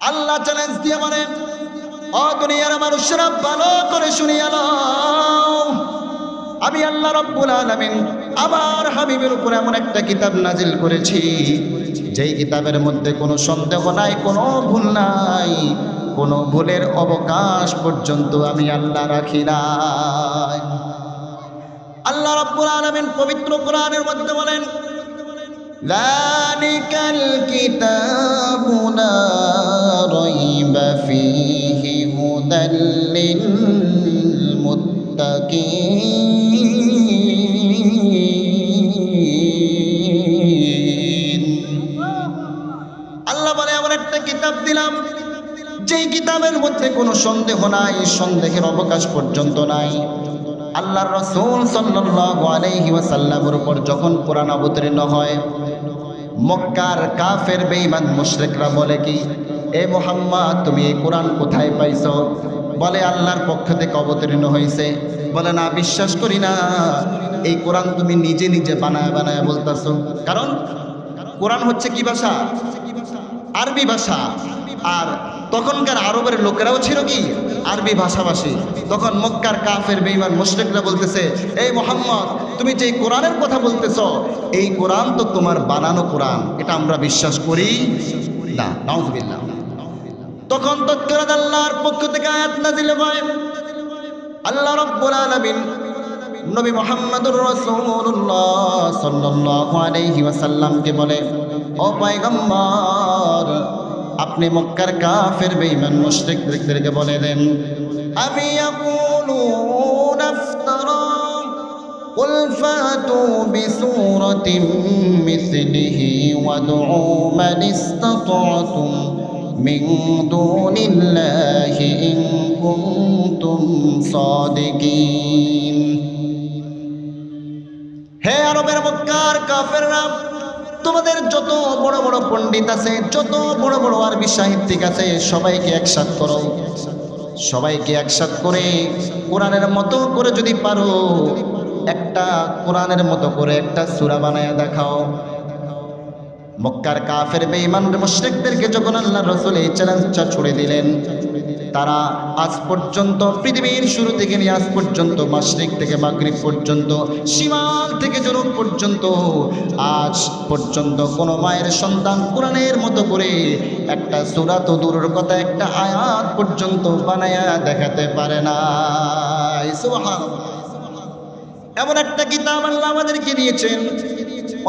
আল্লাহ challenge দিয়ে বলেন, ও দুনিয়ার মানুষরা ভালো করে শুনিয়া নাও, আমি আল্লাহ রাব্বুল আলামিন আবার হাবিবের উপর এমন একটা কিতাব নাজিল করেছি যেই কিতাবের মধ্যে কোনো সন্দেহ নাই, কোনো ভুল নাই, কোনো ভুলের অবকাশ পর্যন্ত আমি আল্লাহ রাখি নাই। আল্লাহ রাব্বুল আলামিন পবিত্র কোরআনের মধ্যে বলেন, যালিকাল কিতাবু লা রাইবা ফীহি হুদাল লিল মুত্তাকিন। আল্লাহ বলে, এমন একটা কিতাব দিলাম যেই কিতাবের মধ্যে কোনো সন্দেহ নাই, সন্দেহের অবকাশ পর্যন্ত নাই। আল্লাহর রাসূল সাল্লাল্লাহু আলাইহি ওয়াসাল্লামের উপর যখন কোরআন অবতীর্ণ হয়, মক্কার কাফের বেঈমান মুশরিকরা বলে কি, এ মুহাম্মদ তুমি এই কোরআন কোথায় পাইছো? বলে আল্লাহর পক্ষ থেকে অবতীর্ণ হয়েছে। বলে না, বিশ্বাস করি না, এই কোরআন তুমি নিজে নিজে বানায় বানায় বলতাছো। কারণ কোরআন হচ্ছে কি ভাষা? আরবি ভাষা। আর তখনকার আরবের লোকেরাও ছিল কি আরবি ভাষাভাষী। তখন মক্কার কাফের বেঈমান মুশরিকরা বলতেছে, এই মুহাম্মদ তুমি যে কোরআনের কথা বলতেছ, এই কোরআন তো তোমার বানানো কোরআন, এটা আমরা বিশ্বাস করি না। নাউযুবিল্লাহ। তখন তৎক্ষণাৎ আল্লাহর পক্ষ থেকে আয়াত নাযিল হয়। আল্লাহ রাব্বুল আলামিন নবী মুহাম্মদুর রাসূলুল্লাহ সাল্লাল্লাহু আলাইহি ওয়াসাল্লামকে বলে, ও পয়গম্বর আপনি মক্কার কাফের বেঈমান মুশরিকদেরকে বলে দেন, আমি ইয়াকুলুন ইফতারা কুল ফাতু বিসূরাতিন মিসলিহি ওয়াদউ মান ইসতাতা'তুম মিন দুনিল্লাহি ইন কুনতুম সাদিকিন। হে আরবের মক্কার কাফেররা, তোমাদের যত বড় বড় পণ্ডিত আছে, যত বড় বড় আরবি সাহিত্যিক আছে, সবাইকে একসাথ করো। সবাইকে একসাথ করে কোরআনের মতো করে যদি পারো, একটা কোরআনের মতো করে একটা সূরা বানায়া দেখাও। মক্কার কাফের বেঈমান মুশরিকদেরকে যখন আল্লাহর রাসূল এই চ্যালেঞ্জটা ছুড়ে দিলেন, তারা আজ পর্যন্ত পৃথিবীর শুরু থেকে নিয়ে আজ পর্যন্ত মাশরিক থেকে মাগরিব পর্যন্ত, শিমাল থেকে জনুব পর্যন্ত, আজ পর্যন্ত কোনো মায়ের সন্তান কোরআনের মতো করে একটা সূরা তো দূরের কথা একটা আয়াত পর্যন্ত বানায়া দেখাতে পারে না। সুবহানাল্লাহ। এমন একটা কিতাব আল্লাহ আমাদেরকে দিয়েছেন,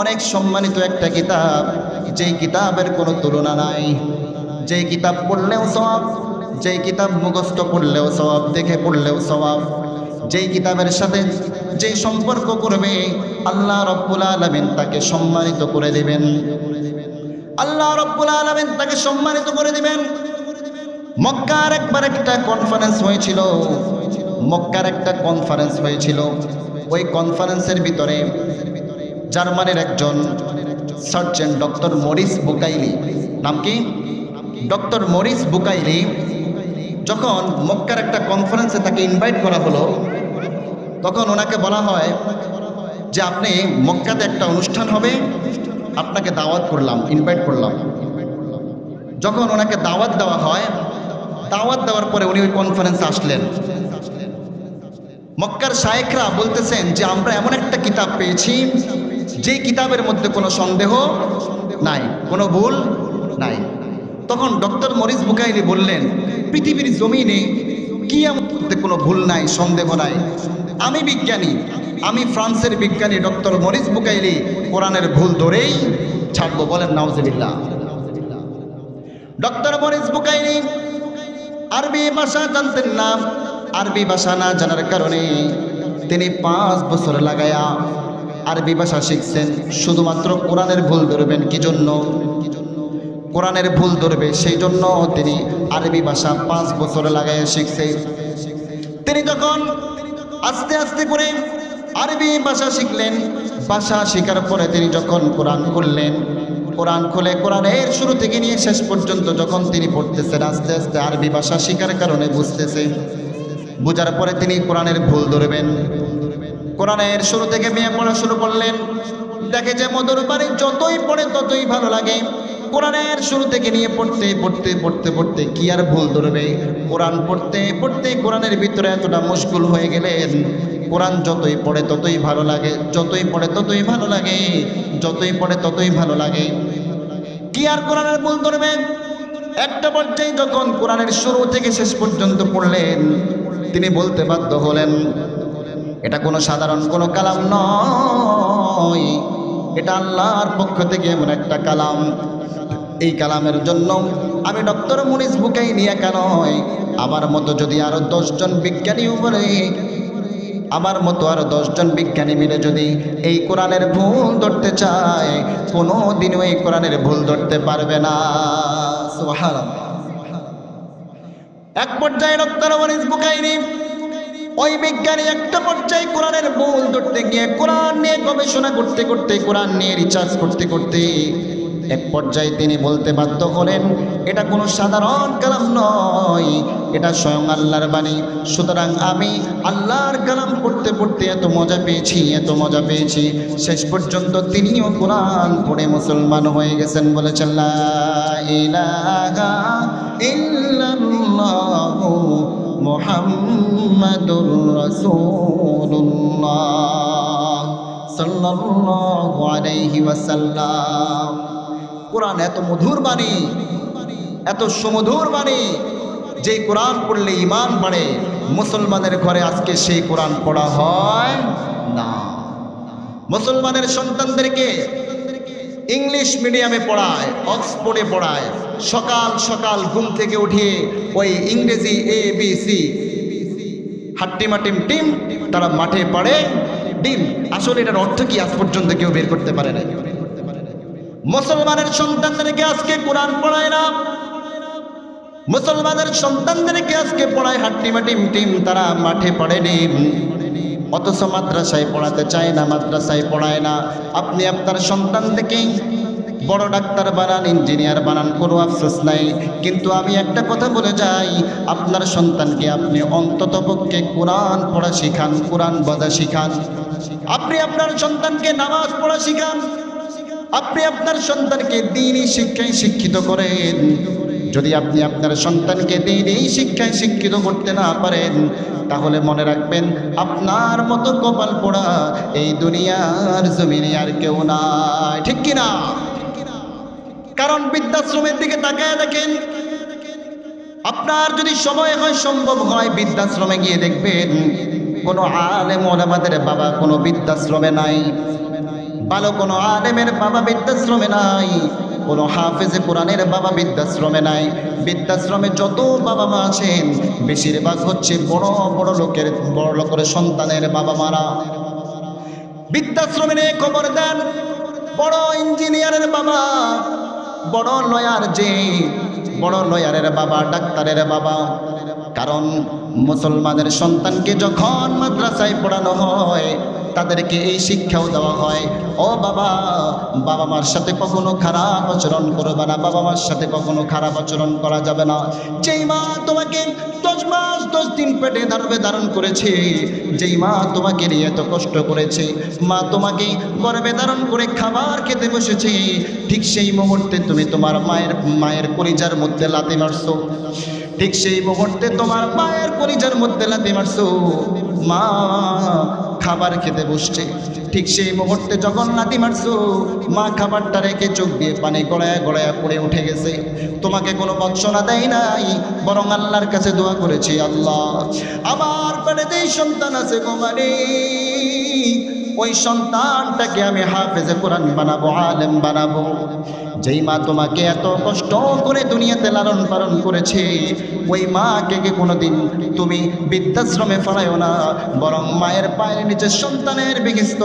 অনেক সম্মানিত একটা কিতাব, যেই কিতাবের কোনো তুলনা নাই, যেই কিতাব পড়লেও সওয়াব, যেই কিতাব মুখস্থ পড়লেও সওয়াব, দেখে পড়লেও সওয়াব, যেই কিতাবের সাথে যেই সম্পর্ক করবে আল্লাহ রাব্বুল আলামিন তাকে সম্মানিত করে দিবেন। আল্লাহ রাব্বুল আলামিন তাকে সম্মানিত করে দিবেন। মক্কার একবার একটা কনফারেন্স হয়েছিল, মক্কার একটা কনফারেন্স হয়েছিল। ওই কনফারেন্সের ভিতরে জার্মানির একজন সার্জন ডক্টর মরিস বুকাইলি, নাম কি? ডক্টর মরিস বুকাইলি, যখন মক্কার একটা কনফারেন্সে তাকে ইনভাইট করা হলো, তখন ওনাকে বলা হয় যে আপনি মক্কাতে একটা অনুষ্ঠান হবে, আপনাকে দাওয়াত করলাম, ইনভাইট করলাম। যখন ওনাকে দাওয়াত দেওয়া হয়, দাওয়াত দেওয়ার পরে উনি ওই কনফারেন্সে আসলেন। মক্কার শায়েখরা বলতেছেন যে আমরা এমন একটা কিতাব পেয়েছি যেই কিতাবের মধ্যে কোনো সন্দেহ নাই, কোনো ভুল নাই। তখন ডক্টর মরিস বুকাইলি বললেন, পৃথিবীর জমিনে কি এমন কোনো ভুল নাই, সন্দেহ নাই? আমি বিজ্ঞানী, আমি ফ্রান্সের বিজ্ঞানী ডক্টর মরিস বুকাইলি কোরআনের ভুল ধরেই ছাড়বো। বলেন নাউজুবিল্লাহ। ডক্টর মরিস বুকাইলি আরবি ভাষা জানতেন না। আরবি ভাষা না জানার কারণে তিনি 5 বছর লাগায়া আরবি ভাষা শিখছেন, শুধুমাত্র কোরআনের ভুল ধরবেন। কি জন্য? কোরআনের ভুল ধরবে সেই জন্য তিনি আরবি ভাষা 5 বছর লাগায়া শিখছে। তিনি যখন আস্তে আস্তে করে আরবি ভাষা শিখলেন, ভাষা শেখার পরে তিনি যখন কোরআন খুললেন, কোরআন খুলে কোরআনের শুরু থেকে নিয়ে শেষ পর্যন্ত যখন তিনি পড়তেছেন, আস্তে আস্তে আরবি ভাষা শেখার কারণে বুঝতেছে। বুঝার পরে তিনি কোরআনের ভুল ধরবেন। কোরআনের শুরু থেকে মেয়ে পড়া শুরু করলেন। দেখে যে মধুর বাণী যতই পড়ে ততই ভালো লাগে, কোরআনের শুরু থেকে নিয়ে পড়তে কি আর ভুল ধরবে। কোরআন পড়তে পড়তে কোরআনের ভিতরে এতটা মুশকুল হয়ে গেলেন, কোরআন যতই পড়ে ততই ভালো লাগে, যতই পড়ে ততই ভালো লাগে, যতই পড়ে ততই ভালো লাগে। কি আর কোরআনের ভুল ধরবেন। একটা পর্যায়ে যখন কোরআনের শুরু থেকে শেষ পর্যন্ত পড়লেন, তিনি বলতে বাধ্য হলেন, এটা কোনো সাধারণ কোনো কালাম নয়, এটা আল্লাহর পক্ষ থেকে এমন একটা কালাম। এই কালামের জন্য আমি ডক্টর মুনিস বুকাইনি একা নয়, আমার মতো যদি আরো 10 জন বিজ্ঞানী বলে, আমার মতো আরো 10 জন বিজ্ঞানী মিলে যদি এই কোরআনের ভুল ধরতে চায়, কোনো দিনও এই কোরআনের ভুল ধরতে পারবে না। সুবহানাল্লাহ। এক পর্যায়ে ডক্টর মুনিস বুকাইনি ওই বিজ্ঞানী একটা পর্যায়ে কোরআনের ভুল ধরতে গিয়ে কোরআন নিয়ে গবেষণা করতে করতে, কোরআন নিয়ে রিসার্চ করতে করতে এক পর্যায়ে তিনি বলতে বাধ্য হলেন, এটা কোনো সাধারণ কালাম নয়, এটা স্বয়ং আল্লাহর বাণী। সুতরাং আমি আল্লাহর কালাম পড়তে পড়তে এত মজা পেয়েছি, এত মজা পেয়েছি, শেষ পর্যন্ত তিনিও কোরআন পড়ে মুসলমান হয়ে গেছেন। বলেছেন লা ইলাহা ইল্লাল্লাহু মুহাম্মাদুর রাসূলুল্লাহ সাল্লাল্লাহু আলাইহি ওয়াসাল্লাম। কোরআন এত মধুর বাণী, এত সুমধুর বাণী, যে কোরআন পড়লে ঈমান বাড়ে। মুসলমানের ঘরে আজকে সেই কোরআন পড়া হয় না। মুসলমানের সন্তানদেরকে ইংলিশ মিডিয়ামে পড়ায়, অক্সফোর্ডে পড়ায়, সকাল সকাল ঘুম থেকে উঠিয়ে ওই ইংরেজি ABC হাট্টিমাটিম টিম, তারা মাঠে পড়ে ডিম। আসলে এটার অর্থ কি আজ পর্যন্ত কেউ বের করতে পারে না। মুসলমানের সন্তানদেরকে আজকে কোরআন পড়ায় না, মুসলমানের সন্তানদেরকে আজকে পড়ায় হাট্টিমাটিম টিম, তারা মাঠে পড়ে ডিম। অথচ মাদ্রাসায় পড়াতে চায় না, মাদ্রাসায় পড়ায় না। আপনি আপনার সন্তানদেরকে বড় ডাক্তার বানান, ইঞ্জিনিয়ার বানান, কোনো আফসোস নাই, কিন্তু আমি একটা কথা বলে যাই, আপনার সন্তানকে আপনি অন্ততপক্ষে কোরআন পড়া শিখান, কোরআন বাজা শিখান। আপনি আপনার সন্তানকে নামাজ পড়া শিখান, আপনি আপনার সন্তানকে দ্বীনি শিক্ষায় শিক্ষিত করেন। যদি আপনি আপনার সন্তানকে দ্বীনি শিক্ষায় শিক্ষিত করতে না পারেন, তাহলে মনে রাখবেন আপনার মতো কপাল পোড়া এই দুনিয়ার জমিনে আর কেউ নাই। ঠিক কিনা? কারণ বৃদ্ধাশ্রমের দিকে তাকায় দেখেন, আপনার যদি সময় হয়, সম্ভব হয়, বৃদ্ধাশ্রমে গিয়ে দেখবেন কোনো আলেম ওলামাদের বাবা কোনো বৃদ্ধাশ্রমে নাই, ভালো কোনো আলেমের বাবা বৃদ্ধাশ্রমে নাই, কোনো হাফেজে কোরআনের বাবা বৃদ্ধাশ্রমে নাই। বৃদ্ধাশ্রমে যত বাবা মা আছেন বেশিরভাগ হচ্ছে বড় লোকের সন্তানের বাবা মারা। বৃদ্ধাশ্রমে খবর দেন বড় ইঞ্জিনিয়ারের বাবা, বড় লয়ার, যে বড় লয়ারের বাবা, ডাক্তারের বাবা। কারণ মুসলমানের সন্তানকে যখন মাদ্রাসায় পড়ানো হয়, তাদেরকে এই শিক্ষাও দেওয়া হয়, ও বাবা, বাবা মার সাথে কখনো খারাপ আচরণ করবে না, বাবা মার সাথে কখনো খারাপ আচরণ করা যাবে না। যেই মা তোমাকে 10 মাস 10 দিন পেটে ধারণ করেছে, যেই মা তোমাকে নিয়ে এত কষ্ট করেছে, মা তোমাকে গর্ভে ধারণ করে খাবার খেতে বসেছে, ঠিক সেই মুহূর্তে তুমি তোমার মায়ের কলিজার মধ্যে লাথি মারছো, ঠিক সেই মুহূর্তে তোমার মায়ের কলিজার মধ্যে লাথি মারছো। মা খাবার খেতে বসছে, ঠিক সেই মুহূর্তে যখন লাথি মারছো, মা খাবারটা রেখে চোখ দিয়ে পানি গড়ায়া গড়ায়া পড়ে উঠে গেছে। তোমাকে কোনো বৎসনা দেয় নাই, বরং আল্লাহর কাছে দোয়া করেছি, আল্লাহ আমার পেটেতেই সন্তান আছে গো মালিক, ওই সন্তানটাকে আমি হাফেজে কোরআন বানাবো, আলেম বানাবো। যেই মা তোমাকে এত কষ্ট করে দুনিয়াতে লালন পালন করেছে, ওই মাকে কোনোদিন তুমি বৃদ্ধাশ্রমে ফেলায়ও না, বরং মায়ের পায়ের নিচে সন্তানের বিঘিস্ত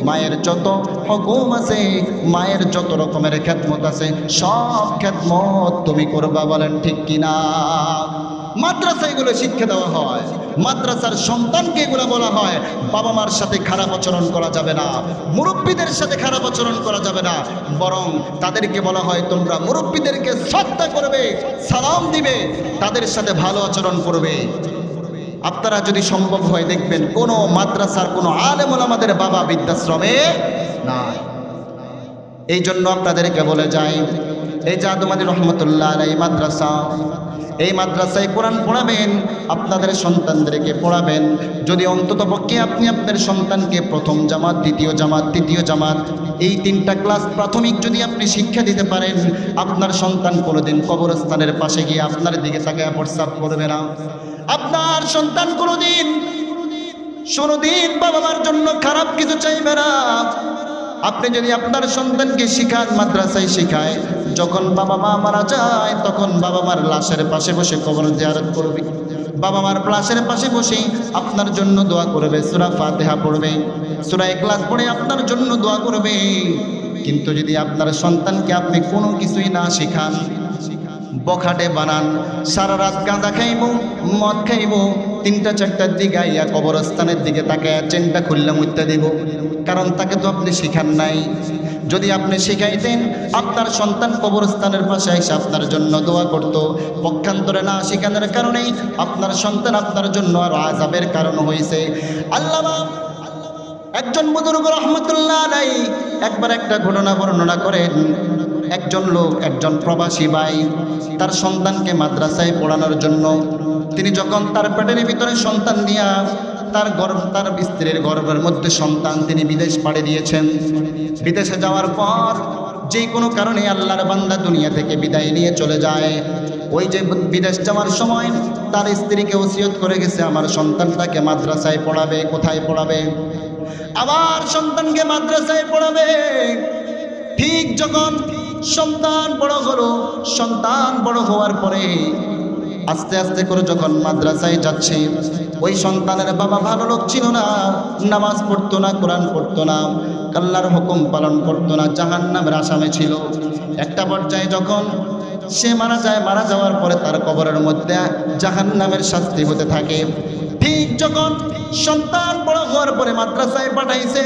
মায়ের যত হুকুম আছে, মায়ের যত রকমের খেদমত আছে, সব খেদমত তুমি করবা। বলেন ঠিক কিনা? মাদ্রাসায় এগুলো শিক্ষা দেওয়া হয়, মাদ্রাসার সন্তানকে এগুলো বলা হয় বাবা মার সাথে খারাপ আচরণ করা যাবে না, মুরব্বীদের সাথে খারাপ আচরণ করা যাবে না, বরং তাদেরকে বলা হয় তোমরা মুরব্বীদেরকে শ্রদ্ধা করবে, সালাম দিবে, তাদের সাথে ভালো আচরণ করবে। আপনারা যদি সম্ভব হয় দেখবেন কোনো মাদ্রাসার কোনো আলেম ওলামাদের বাবা বৃদ্ধাশ্রমে নাই। এই জন্য আপনাদেরকে বলে যাই, এই জাদুমানি রহমতুল্লাহ আলাইহি মাদ্রাসা, এই মাদ্রাসায় কোরআন পড়াবেন, আপনাদের সন্তানদেরকে পড়াবেন। যদি অন্ততপক্ষে আপনি আপনার সন্তানকে প্রথম জামাত, দ্বিতীয় জামাত, তৃতীয় জামাত, এই 3টা ক্লাস প্রাথমিক যদি আপনি শিক্ষা দিতে পারেন, আপনার সন্তান কোনোদিন কবরস্থানের পাশে গিয়ে আপনার দিকে তাকিয়ে প্রস্রাব করবে না। আপনার সন্তান কোনোদিন বাবা মার জন্য খারাপ কিছু চাইবে না। আপনি যদি আপনার সন্তানকে শিখান, মাদ্রাসায় শিখায়, যখন বাবা মা মারা যায় তখন বাবা মার লাশের পাশে বসে কবর জিয়ারত করবে, বাবা মার লাশের পাশে বসে আপনার জন্য দোয়া করবে, সূরা ফাতিহা পড়বে, সূরা ইখলাস পড়ে আপনার জন্য দোয়া করবে। কিন্তু যদি আপনার সন্তানকে আপনি কোনো কিছুই না শিখান, বখাটে বানান, সারা রাত গাঁজা খাইব, মদ খাইব, 3টা 4টার দিকে আইয়া কবরস্থানের দিকে তাকে চেনটা খুললে মুইতে দিব, কারণ তাকে তো আপনি শিখান নাই। যদি আপনি শিখাইতেন, আপনার সন্তান কবরস্থানের পাশে এসে আপনার জন্য দোয়া করত। পক্ষান্তরে না শিখানোর কারণেই আপনার সন্তান আপনার জন্য আর আযাবের কারণ হয়েছে। আল্লামা একজন বুজুর্গ রহমতুল্লাহ আলাইহি একবার একটা ঘটনা বর্ণনা করেন। একজন লোক, একজন প্রবাসী ভাই তার সন্তানকে মাদ্রাসায় পড়ানোর জন্য, তিনি যখন তার পেটের ভিতরে সন্তান নিয়া তার স্ত্রীর গর্ভের মধ্যে সন্তান, তিনি বিদেশ পাড়ি দিয়েছেন। বিদেশে যাওয়ার পর যে কোনো কারণে আল্লাহর বান্দা দুনিয়া থেকে বিদায় নিয়ে চলে যায়। ওই যে বিদেশ যাওয়ার সময় তার স্ত্রীকে ওসিয়ত করে গেছে, আমার সন্তানটাকে মাদ্রাসায় পড়াবে। কোথায় পড়াবে? আমার সন্তানকে মাদ্রাসায় পড়াবে। ঠিক যখন সন্তান বড় হলো, সন্তান বড় হওয়ার পরে আস্তে আস্তে করে যখন মাদ্রাসায় যাচ্ছে, ওই সন্তানের বাবা ভালো লোক ছিল না, নামাজ পড়তো না, কোরআন পড়তো না, আল্লাহর হুকুম পালন করতো না, জাহান্নামের আসামে ছিল। একটা পর্যায়ে যখন সে মারা যায়, মারা যাওয়ার পরে তার কবরের মধ্যে জাহান্নামের শাস্তি হতে থাকে। ঠিক যখন সন্তান বড় হওয়ার পরে মাদ্রাসায় পাঠাইছে,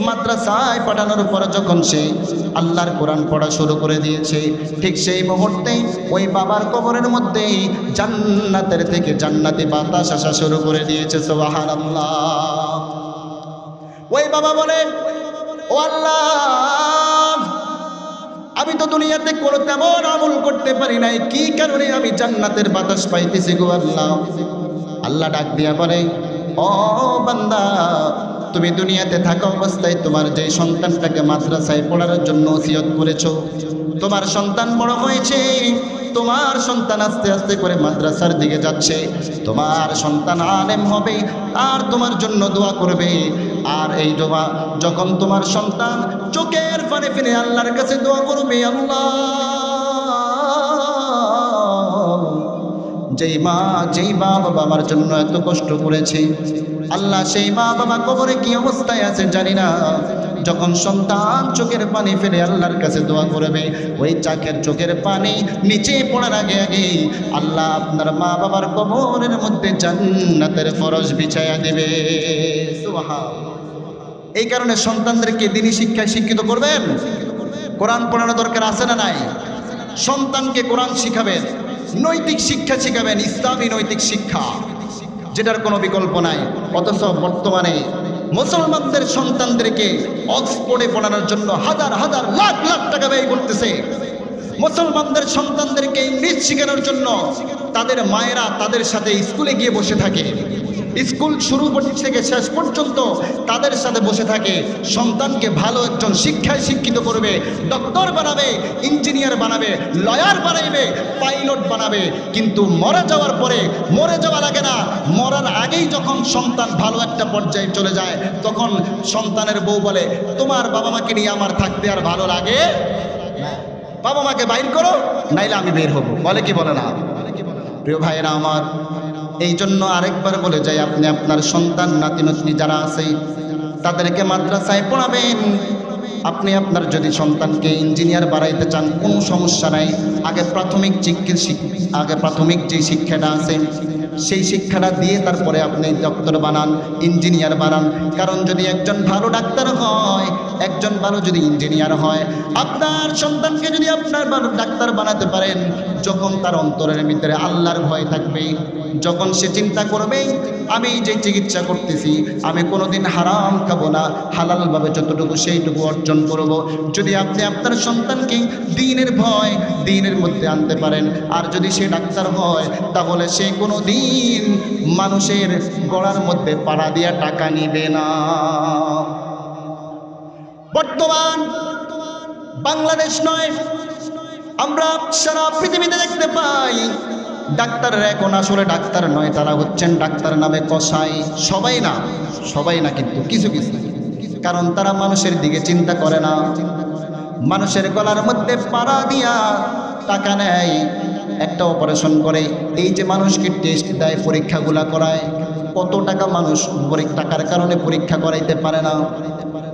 মাদ্রাসায় পাঠানোর পর যখন সে আল্লাহর কোরআন পড়া শুরু করে দিয়েছে, ঠিক সেই মুহূর্তেই ওই বাবার কবরের মধ্যে জান্নাতের থেকে জান্নাতি বাতাস আসা শুরু করে দিয়েছে। সুবহানাল্লাহ। ওই বাবা বলেন, ও আল্লাহ, আমি তো দুনিয়াতে কোনো তেমন আমল করতে পারি নাই, কি কারণে আমি জান্নাতের বাতাস পাইতেছি গো আল্লাহ? আল্লাহ ডাক দিয়া বলে, ও বান্দা, তুমি দুনিয়াতে থাকা অবস্থায় তোমার যে সন্তানটাকে মাদ্রাসায় পড়ার জন্য ওসিয়ত করেছো, তোমার সন্তান বড় হয়েছে, তোমার সন্তান আস্তে আস্তে করে মাদ্রাসার দিকে যাচ্ছে, তোমার সন্তান আলেম হবে আর তোমার জন্য দোয়া করবে। আর এই দোয়া যখন তোমার সন্তান চোখের পানি ফেলে আল্লাহর কাছে দোয়া করবে, আল্লাহ, যেই মা যেই বাবা আমার জন্য এত কষ্ট করেছে, আল্লাহ সেই মা বাবা কবরে কি অবস্থায় আছে জানি না, যখন সন্তান চোখের পানি ফেলে আল্লাহর কাছে দোয়া করবে, ওই চোখের পানি নিচে পড়ার আগে আগে আল্লাহ আপনার মা বাবার কবরের মধ্যে জান্নাতের ফরশ বিছায়া দিবে। সুবহানাল্লাহ। এই কারণে সন্তানদেরকে দ্বীনি শিক্ষায় শিক্ষিত করবেন। কোরআন পড়ানো দরকার আছে না নাই? সন্তানকে কোরআন শিখাবেন, নৈতিক শিক্ষা শিখাবেন, ইসলামী নৈতিক শিক্ষা, যেটার কোনো বিকল্প নাই। অথচ বর্তমানে মুসলমানদের সন্তানদেরকে অক্সফোর্ডে পড়ানোর জন্য হাজার হাজার লাখ লাখ টাকা ব্যয় করতেছে। মুসলমানদের সন্তানদেরকে ইংলিশ শেখানোর জন্য তাদের মায়েরা তাদের সাথে স্কুলে গিয়ে বসে থাকে, স্কুল শুরু থেকে শেষ পর্যন্ত তাদের সাথে বসে থাকে। সন্তানকে ভালো একজন শিক্ষায় শিক্ষিত করবে, ডক্টর বানাবে, ইঞ্জিনিয়ার বানাবে, লয়ার বানাইবে, পাইলট বানাবে। কিন্তু মরে যাওয়ার পরে, মরে যাওয়া লাগে না, মরার আগেই যখন সন্তান ভালো একটা পর্যায়ে চলে যায়, তখন সন্তানের বউ বলে, তোমার বাবা মাকে নিয়ে আমার থাকতে আর ভালো লাগে না, বাবা মাকে বাইর করো, নাইলে আমি বের হব। বলে কি বলে না? প্রিয় ভাইয়েরা আমার, এই জন্য আরেকবার বলে যাই, আপনি আপনার সন্তান নাতি নাতনি যারা আছে তাদেরকে মাদ্রাসায় পড়াবেন। আপনি আপনার যদি সন্তানকে ইঞ্জিনিয়ার বানাইতে চান, কোনো সমস্যা নাই। আগে প্রাথমিক যে শিক্ষাটা আছে সেই শিক্ষাটা দিয়ে তারপরে আপনি ডক্টর বানান, ইঞ্জিনিয়ার বানান। কারণ যদি একজন ভালো ডাক্তার হয়, একজন ভালো যদি ইঞ্জিনিয়ার হয়, আপনার সন্তানকে যদি আপনার ভালো ডাক্তার ডাক্তার বানাতে পারেন যখন তার অন্তরের ভিতরে আল্লাহর ভয় থাকবে, যখন সে চিন্তা করবে আমি যে চিকিৎসা করতেছি আমি কোনোদিন হারাম খাবো না, হালালভাবে যতটুকু সেইটুকু অর্জন করব। যদি আপনি আপনার সন্তানকে দ্বীনের ভয় দ্বীনের মধ্যে আনতে পারেন, আর যদি সে ডাক্তার হয় তাহলে সে কোনো দিন মানুষের গলার মধ্যে পাড়া দিয়া টাকা নিবে না। বর্তমান বাংলাদেশ নয়, আমরা সারা পৃথিবীতে দেখতে পাই ডাক্তাররা এখন আসলে ডাক্তার নয়, তারা হচ্ছেন ডাক্তার নামে কসাই। সবাই না কিন্তু কিছু কিছু, কারণ তারা মানুষের দিকে চিন্তা করে না, মানুষের গলার মধ্যে পাড়া দিয়া টাকা নেয়, একটা অপারেশন করে। এই যে মানুষকে টেস্ট দেয়, পরীক্ষাগুলা করায়, কত টাকা মানুষ টাকার কারণে পরীক্ষা করাইতে পারে না।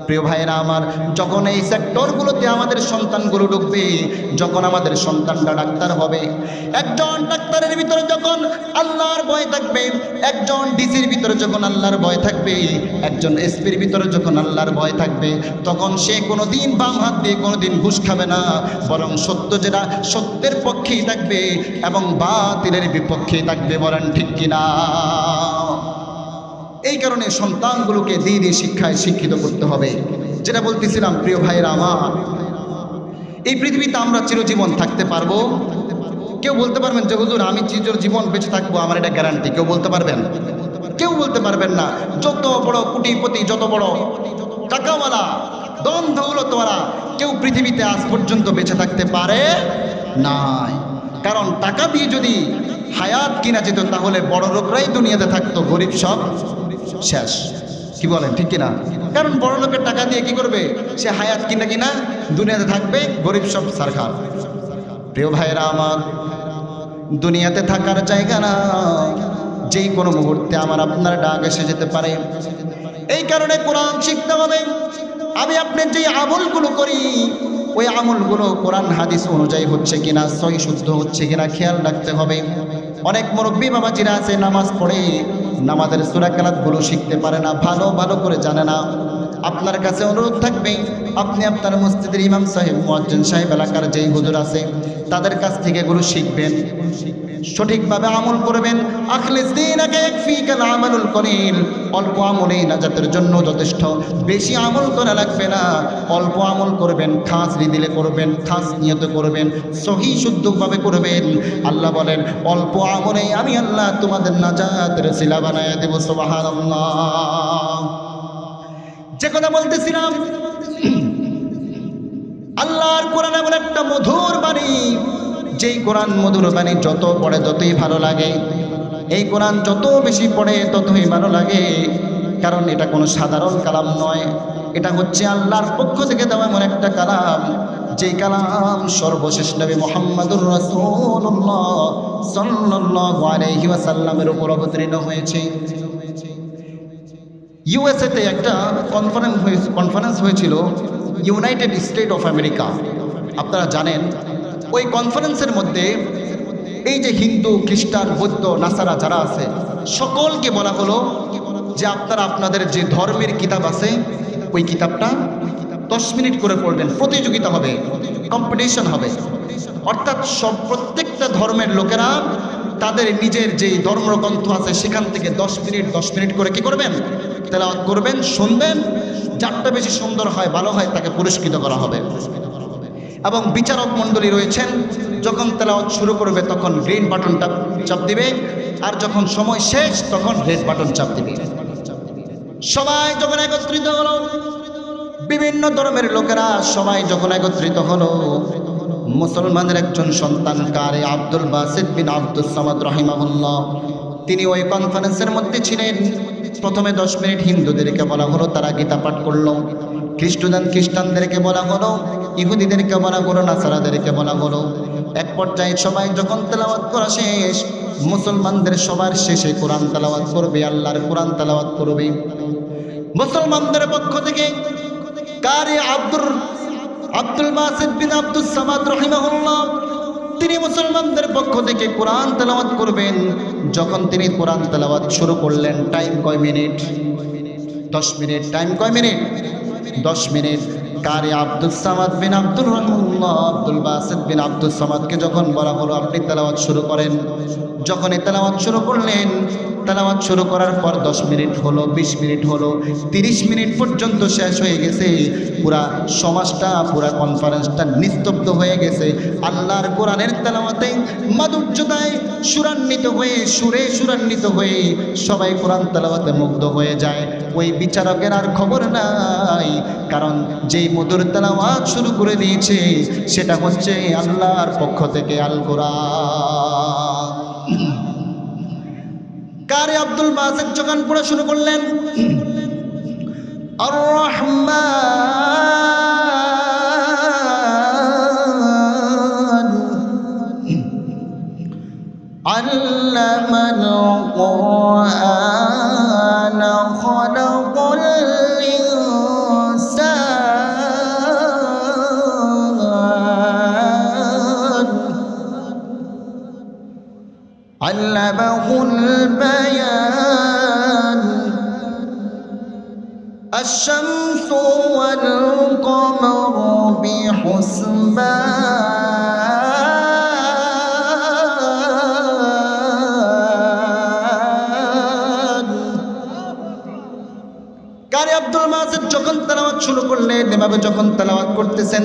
প্রিয় ভাইরা আমার, যখন এই সেক্টরগুলোতে আমাদের সন্তানগুলো ঢুকবে, যখন আমাদের সন্তানরা ডাক্তার হবে, একজন ডাক্তারের ভিতরে যখন আল্লাহর ভয় থাকবে, একজন ডিসির ভিতরে যখন আল্লাহর ভয় থাকবে, একজন এসপির ভিতরে যখন আল্লাহর ভয় থাকবে, তখন সে কোনো দিন বাম হাত দিয়ে কোনো দিন ঘুষ খাবে না, বরং সত্য যেটা সত্যের পক্ষেই থাকবে এবং বাতিলের বিপক্ষেই থাকবে। বলেন ঠিক কিনা? এই কারণে সন্তানগুলোকে দ্বীনি শিক্ষায় শিক্ষিত করতে হবে। যেটা বলতেছিলাম প্রিয় ভাইয়েরা আমার, এই পৃথিবীতে আমরা চিরজীবন থাকতে পারবো? কেউ বলতে পারবেন যে হুজুর আমি চিরজীবন বেঁচে থাকবো, আমার এটা গ্যারান্টি? কেউ বলতে পারবেন? কেউ বলতে পারবেন না। যত বড় কোটিপতি, যত বড় টাকাওয়ালা, ধন দৌলতওয়ালা, কেউ পৃথিবীতে আজ পর্যন্ত বেঁচে থাকতে পারে নাই। কারণ টাকা দিয়ে যদি হায়াত কিনা যেত তাহলে বড় লোকরাই দুনিয়াতে থাকতো, গরিব সব শেষ। কি বলেন ঠিক কিনা? কারণ বড় লোকের টাকা দিয়ে কি করবে? সে হায়াত কিনা দুনিয়াতে থাকবে, গরিব সব সরকার। প্রিয় ভাইরা আমার, দুনিয়াতে থাকার জায়গা না, যেই কোনো মুহূর্তে আমার আপনার ডাক এসে যেতে পারে। এই কারণে কোরআন শিখতে হবে। আমি আপনি যে আমলগুলো করি ওই আমলগুলো কোরআন হাদিস অনুযায়ী হচ্ছে কিনা, সহি শুদ্ধ হচ্ছে কিনা খেয়াল রাখতে হবে। অনেক মুরব্বী বাবাজিরা আছে নামাজ পড়ে নামাজের সূরা কালাতগুলো শিখতে পারে না, ভালো করে জানে না। আপনার কাছে অনুরোধ থাকবে, আপনি আপনার মসজিদের ইমাম সাহেব, মুয়াজ্জিন সাহেব, এলাকার যেই হুজুর আছে তাদের কাছ থেকে এগুলো শিখবেন, সঠিকভাবে আমল করবেন। আখলিস দীনাকা ইয়াকফিকাল আমালুল কলিল। অল্প আমলেই নাজাতের জন্য যথেষ্ট, বেশি আমল করা লাগবে না। অল্প আমল করবেন, খাস দিলে করবেন, খাস নিয়ত করবেন, সহি শুদ্ধভাবে করবেন। আল্লাহ বলেন অল্প আমলেই আমি আল্লাহ তোমাদের নাজাতের সিলা বানায় দেব। সুবহানাল্লাহ। যে কথা বলতেছিলাম, আল্লাহর কোরআন এমন একটা মধুর বাণী, যেই কোরআন মধুর বাণী যত পড়ে ততই ভালো লাগে। এই কোরআন যত বেশি পড়ে ততই ভালো লাগে, কারণ এটা কোনো সাধারণ কালাম নয়, এটা হচ্ছে আল্লাহর পক্ষ থেকে দেওয়া এমন একটা কালাম, যেই কালাম সর্বশেষ নবী মুহাম্মদুর রাসূলুল্লাহ সাল্লাল্লাহু আলাইহি ওয়াসাল্লামের উপর অবতীর্ণ হয়েছে। ইউএসএতে একটা কনফারেন্স হয়েছিল, ইউনাইটেড স্টেট অফ আমেরিকা। আপনারা জানেন ওই কনফারেন্সের মধ্যে এই যে হিন্দু, খ্রিস্টান, বৌদ্ধ, নাসারা যারা আছে সকলকে বলা হলো যে আপনারা আপনাদের যে ধর্মের কিতাব আছে ওই কিতাবটা 10 মিনিট করে পড়বেন, প্রতিযোগিতা হবে, কম্পিটিশন হবে। অর্থাৎ প্রত্যেকটা ধর্মের লোকেরা তাদের নিজের যে ধর্মগ্রন্থ আছে সেখান থেকে 10 মিনিট করে কি করবেন? তেলাওয়াত করবেন, শুনবেন। যারটা বেশি সুন্দর হয়, ভালো হয়, তাকে পুরস্কৃত করা হবে। এবং বিচারক মণ্ডলী রয়েছেন, যখন তেলাওয়াত শুরু করবে তখন গ্রিন বাটনটা চাপ দিবে, আর যখন সময় শেষ তখন রেড বাটন চাপ দিবে। সবাই যখন একত্রিত হলো, বিভিন্ন ধর্মের লোকেরা সবাই যখন একত্রিত হলো, মুসলমানের একজন সন্তান কারি আব্দুল বাসিত বিন আব্দুস সামাদ রাহিমাহুল্লাহ, তিনি ওই কনফারেন্সের মধ্যে ছিলেন। প্রথমে 10 মিনিট হিন্দুদেরকে বলা হলো, তারা গীতা পাঠ করলো। খ্রিস্টানদেরকে বলা হলো, ইহুদিদেরকে বলা হলো, নাসারাদেরকে বলা হলো। এক পর্যায়ে সবাই যখন তেলাওয়াত করা শেষ, মুসলমানদের সবার শেষে কোরআন তেলাওয়াত করবে, আল্লাহর কোরআন তেলাওয়াত করবে। মুসলমানদের পক্ষ থেকে কারি আব্দুল বাসিত বিন আব্দুস সামাদ রাহিমাহুল্লাহ, তিনি মুসলমানদের পক্ষ থেকে কোরআন তেলাওয়াত করবেন। যখন তিনি কোরআন তেলাওয়াত শুরু করলেন, টাইম কয় মিনিট? 10 মিনিট। টাইম কয় মিনিট? 10 মিনিট। কারি আব্দুল সামাদ বিন আব্দুর রহমানুল্লাহ আব্দুল বাসিত বিন আব্দুল সামাদকে যখন বলা হলো আপনি তেলাওয়াত শুরু করেন, যখন এই তেলাওয়াত শুরু করলেন, তেলাওয়াত শুরু করার পর 10 মিনিট হলো, 20 মিনিট হলো, 30 মিনিট পর্যন্ত শেষ হয়ে গেছে। পুরা সমাজটা, পুরা কনফারেন্সটা নিস্তব্ধ হয়ে গেছে। আল্লাহর কোরআনের তেলাওয়াতে মাধুর্যতায় সুরান্বিত হয়ে, সুরে সুরান্বিত হয়ে সবাই কোরআন তেলাওয়াতে মুগ্ধ হয়ে যায়। ওই বিচারকের আর খবর নাই, কারণ যেই মধুর তেলাওয়াত শুরু করে দিয়েছে সেটা হচ্ছে আল্লাহর পক্ষ থেকে আল কোরআন। কারি আব্দুল বাসিত যখন পড়া শুরু করলেন, আর রহমান আল্লামাল কুরআন খালাকাল ইনসান আল্লামাহুল বায়ান الشمس والقمر بحسبان কারি আব্দুল বাসিত যখন তেলাওয়াত শুরু করলেন, এভাবে যখন তেলাওয়াত করতেছেন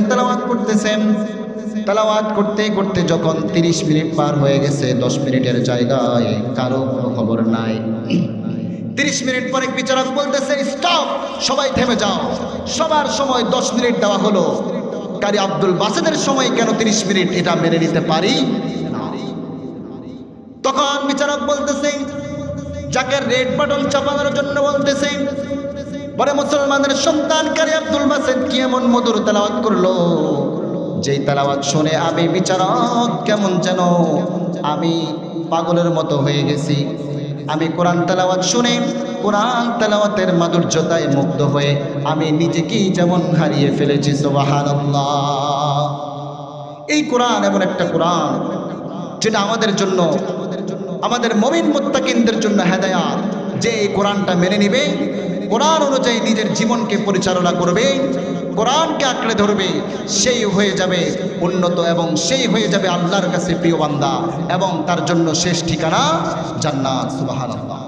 তেলাওয়াত করতে করতে যখন 30 মিনিট পার হয়ে গেছে, 10 মিনিটের জায়গায় কারো কোনো খবর নাই। 30 মিনিট পরে বিচারক বলতেছে স্টপ, সবাই থেমে যাও। সবার সময় 10 মিনিট দেওয়া হলো, কারি আব্দুল বাসিতের সময় কেন 30 মিনিট, এটা মেনে নিতে পারি না। তখন বিচারক বলতেছে, যাকে রেড বাটন চাপানোর জন্য বলতেছে, বলে মুসলমানের সন্তান কারি আব্দুল বাসিত কি এমন মধুর তেলাওয়াত করলো, যেই তেলাওয়াত শুনে আমি বিচারক কেমন যেন আমি পাগলের মতো হয়ে গেছি। আমি কোরআন তেলাওয়াত শুনে, কোরআন তেলাওয়াতের মাধুর্যতায় মুগ্ধ হয়ে আমি নিজেকেই যেমন হারিয়ে ফেলেছি। সুবহানাল্লাহ। এই কোরআন এমন একটা কোরআন যেটা আমাদের জন্য, আমাদের মুমিন মুত্তাকিনদের জন্য হেদায়েত, যে এই কোরআনটা মেনে নেবে, কোরআন অনুযায়ী নিজের জীবনকে পরিচালনা করবে, কোরআনকে আঁকড়ে ধরবে, সেই হয়ে যাবে উন্নত এবং সেই হয়ে যাবে আল্লাহর কাছে প্রিয় বান্দা, এবং তার জন্য শেষ ঠিকানা জান্নাত। সুবহানাল্লাহ।